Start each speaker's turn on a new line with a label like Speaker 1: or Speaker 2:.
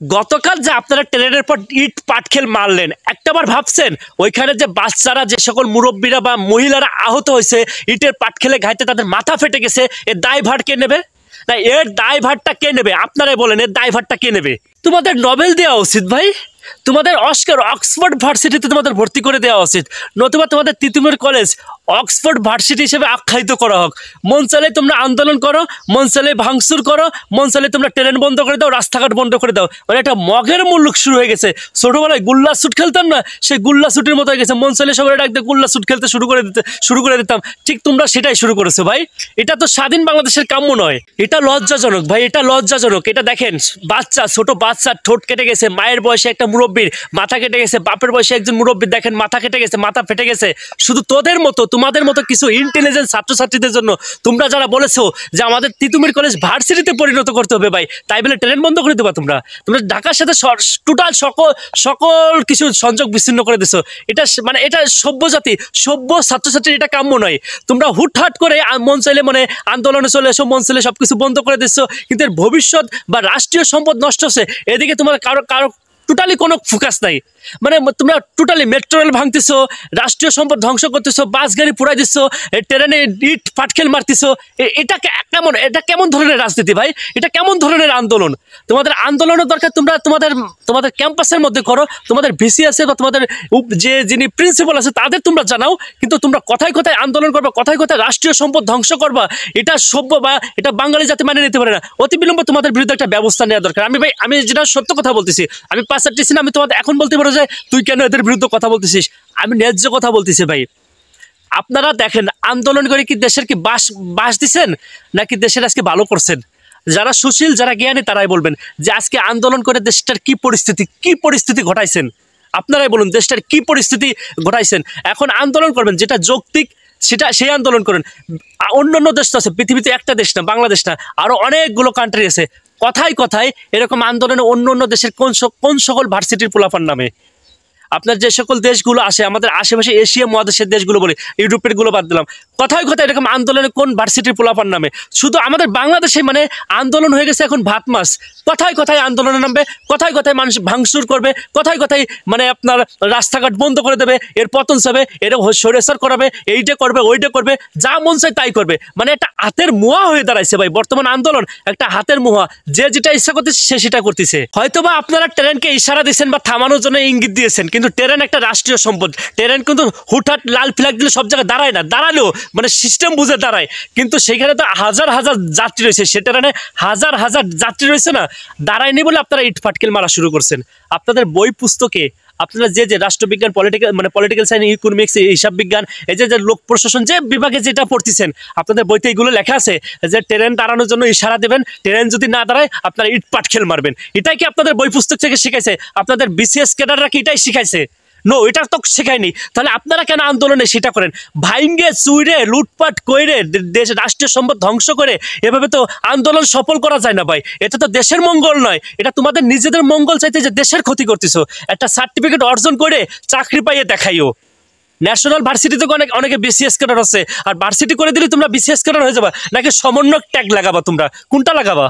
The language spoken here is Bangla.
Speaker 1: গতকাল যে আপনারা ট্রেনের পর ইট পাটকেল মারলেন, একটাবার ভাবছেন ওইখানে যে বাচ্চারা, যে সকল মুরব্বীরা বা মহিলারা আহত হয়েছে ইটের পাটকেলে ঘাইতে, তাদের মাথা ফেটে গেছে, এর দায়ভার কে নেবে? না, এর দায়ভারটা কে নেবে? আপনারাই বলেন, এর দায়ভারটা কে নেবে? তোমাদের নোবেল দেওয়া উচিত ভাই, তোমাদের অক্সফোর্ড ভার্সিটিতে তোমাদের ভর্তি করে দেওয়া উচিত, নতুবা তোমাদের তিতুমির কলেজ অক্সফোর্ড ভার্সিটি হিসেবে আখ্যায়িত করা হোক। মন চাইলে তোমরা আন্দোলন করো, মন চাইলে ভাঙচুর করো, মন চাইলে তোমরা ট্রেন বন্ধ করে দাও, রাস্তাঘাট বন্ধ করে দাও। মানে একটা মগের মুল্লুক শুরু হয়ে গেছে। ছোটবেলায় গুল্লা শুট খেলতাম না, সেই গুল্লা শুটের মতো হয়ে গেছে। মন চাইলে সবাই ডাকতে গুল্লা শুট খেলতে শুরু করে দিতাম। ঠিক তোমরা সেটাই শুরু করেছো ভাই। এটা তো স্বাধীন বাংলাদেশের কাম্য নয়, এটা লজ্জাজনক ভাই, এটা লজ্জাজনক। এটা দেখেন, বাচ্চা, ছোট বাচ্চা ঠোঁট কেটে গেছে, মায়ের বয়সে একটা মুরব্বীর মাথা কেটে গেছে, বাপের বয়সে একজন মুরব্বীর দেখেন মাথা কেটে গেছে, মাথা ফেটে গেছে। শুধু তোদের মতো, তোমাদের মতো কিছু ইন্টেলিজেন্ট ছাত্রছাত্রীদের জন্য তোমরা যারা বলেছো যে আমাদের তিতুমির কলেজ ভার্সিটিতে পরিণত করতে হবে ভাই, তাই বলে ট্রেন বন্ধ করে দেবা তোমরা? তোমরা ঢাকার সাথে টোটাল সকল কিছু সংযোগ বিচ্ছিন্ন করে দিছো। এটা মানে এটা সভ্য জাতি, সভ্য ছাত্রছাত্রী এটা কাম্য নয়। তোমরা হুটহাট করে মন চাইলে মানে আন্দোলনে চলে এসো, মন চাইলে সবকিছু বন্ধ করে দিচ্ছ, কিন্তু এর ভবিষ্যৎ বা রাষ্ট্রীয় সম্পদ নষ্ট হচ্ছে, এদিকে তোমার কারো টোটালি কোনো ফোকাস নাই। মানে তোমরা টোটালি মেট্রো রেল ভাঙতেছো, রাষ্ট্রীয় সম্পদ ধ্বংস করতেছো, বাস গাড়ি পুরাই দিচ্ছ, ট্রেনে ইট পাটকেল মারতেছো। এটা কেমন ধরনের রাজনীতি ভাই? এটা কেমন ধরনের আন্দোলন? তোমাদের আন্দোলনের দরকার তোমরা তোমাদের ক্যাম্পাসের মধ্যে করো, তোমাদের ভিসি আছে বা তোমাদের যিনি প্রিন্সিপাল আছে তাদের তোমরা জানাও। কিন্তু তোমরা কথায় কথায় আন্দোলন করবা, কথায় কথায় রাষ্ট্রীয় সম্পদ ধ্বংস করবা, এটা সভ্য বা এটা বাঙালি জাতি মানে নিতে পারে না। অতি বিলম্বে তোমাদের বিরুদ্ধে একটা ব্যবস্থা নেওয়া দরকার। আমি যেটা সত্য কথা বলতেছি, আমি পাঁচারটিছি না, আমি তোমাদের এখন বলতে পারো যে তুই কেন এদের বিরুদ্ধে কথা বলতেছিস। আমি ন্যায্য কথা বলতেছি ভাই। আপনারা দেখেন, আন্দোলন করে কি দেশের কি বাস দিচ্ছেন, নাকি দেশের আজকে ভালো করছেন? যারা সুশীল, যারা জ্ঞানী, তারাই বলবেন যে আজকে আন্দোলন করে দেশটার কি পরিস্থিতি ঘটাইছেন। আপনারাই বলুন দেশটার কি পরিস্থিতি ঘটাইছেন। এখন আন্দোলন করবেন যেটা যৌক্তিক, সেই আন্দোলন করেন। অন্যান্য দেশ তো আছে, পৃথিবীতে একটা দেশ না, বাংলাদেশ না, আরো অনেকগুলো কান্ট্রি আছে। কথায় কথায় এরকম আন্দোলনে অন্য দেশের কোন সকল ভার্সিটির পোলাপান নামে? আপনার যে সকল দেশগুলো আসে আমাদের আশেপাশে, এশিয়া মহাদেশের দেশগুলো বলে, ইউরোপের গুলো বাদ দিলাম, কথায় কথায় এরকম আন্দোলনে কোন ভার্সিটির পোলাপান নামে? শুধু আমাদের বাংলাদেশে মানে আন্দোলন হয়ে গেছে এখন ভাত মাছ। কথায় কথায় আন্দোলনে নামবে, কথায় কথায় মানুষ ভাঙচুর করবে, কথায় কথায় মানে আপনার রাস্তাঘাট বন্ধ করে দেবে, এর পতন চাবে, এর সরেসার করাবে, এইটা করবে, ওইটা করবে, যা মন চায় তাই করবে। মানে একটা হাতের মুয়া হয়ে দাঁড়াইছে ভাই বর্তমান আন্দোলন, একটা হাতের মুয়া। যে যেটা ইচ্ছা করতেছে সে সেটা করতেছে। হয়তোবা আপনারা ট্রেনকে ইশারা দিয়েছেন বা থামানোর জন্য ইঙ্গিত দিয়েছেন, কিন্তু ট্রেন একটা রাষ্ট্রীয় সম্পদ। ট্রেন কিন্তু হুটহাট লাল ফ্ল্যাগ দিলে সব জায়গায় দাঁড়ায় না, দাঁড়ালেও মানে সিস্টেম বুঝে দাঁড়ায়। কিন্তু সেখানে তো হাজার হাজার যাত্রী রয়েছে, সে ট্রেনে হাজার হাজার যাত্রী রয়েছে না, দাঁড়ায়নি বলে আপনারা ইট পাটকেল মারা শুরু করছেন। আপনাদের বই পুস্তকে আপনারা যে রাষ্ট্রবিজ্ঞান, পলিটিক্যাল সায়েন্স, ইকোনমিক্স, হিসাব বিজ্ঞান, এই যে লোক প্রশাসন যে বিভাগে যেটা পড়তেছেন, আপনাদের বইতে এইগুলো লেখা আছে যে ট্রেন দাঁড়ানোর জন্য ইশারা দেবেন, ট্রেন যদি না দাঁড়ায় আপনারা ইট পাটকেল মারবেন। এটাই কি আপনাদের বই পুস্তক থেকে শিখাইছে? আপনাদের বিসিএস ক্যাডাররা কি এটাই শিখাইছে? নো, এটা তো শেখায়নি। তাহলে আপনারা কেন আন্দোলনে সেটা করেন? ভাইঙ্গে চুইরে লুটপাট কইরে দেশ রাষ্ট্রীয় সম্পদ ধ্বংস করে এভাবে তো আন্দোলন সফল করা যায় না ভাই। এটা তো দেশের মঙ্গল নয়, এটা তোমাদের নিজেদের মঙ্গল চাইতে যে দেশের ক্ষতি করতেছো। একটা সার্টিফিকেট অর্জন করে চাকরি পাইয়ে দেখাইও। ন্যাশনাল ভার্সিটিতে অনেকে বিসিএস ক্যাডার আছে, আর ভার্সিটি করে দিলে তোমরা বিসিএস ক্যাডার হয়ে যাবা, নাকি সমন্বয়ক ট্যাগ লাগাবা? তোমরা কোনটা লাগাবা?